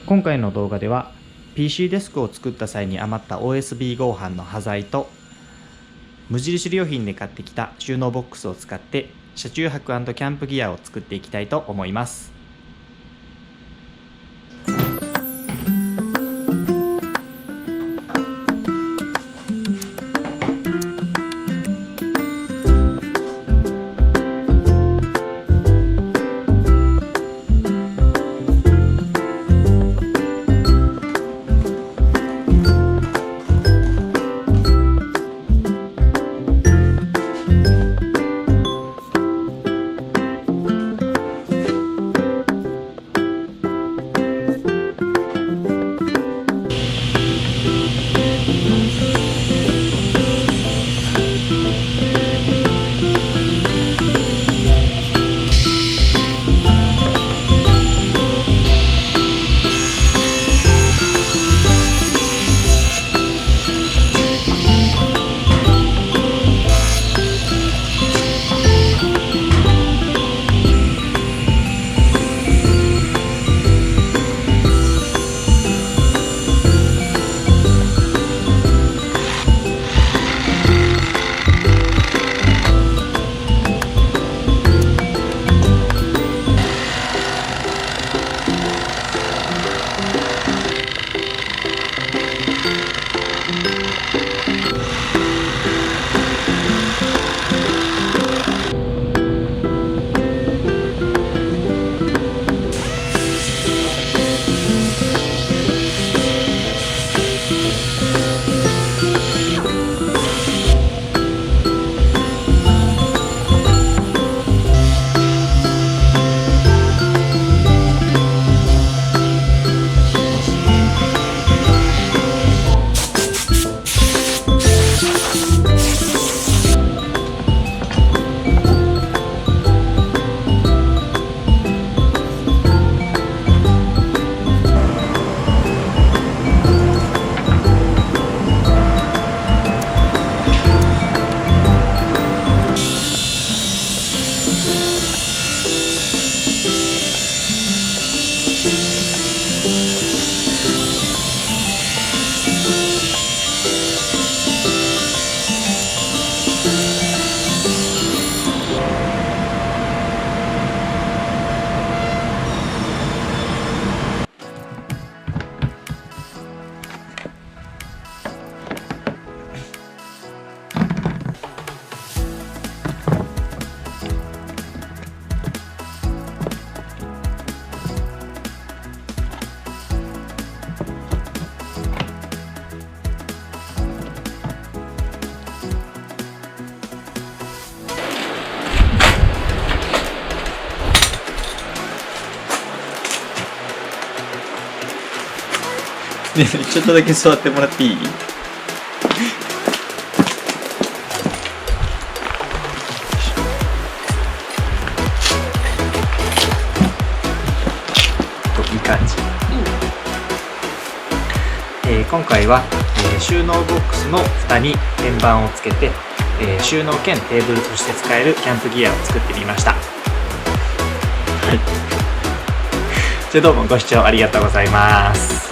今回の動画では PC デスクを作った際に余った OSB 合板の端材と無印良品で買ってきた収納ボックスを使って車中泊&キャンプギアを作っていきたいと思います。ね、ちょっとだけ座ってもらっていい？いい感じ。今回は、収納ボックスの蓋に天板をつけて、収納兼テーブルとして使えるキャンプギアを作ってみました。はい。じゃあどうもご視聴ありがとうございます。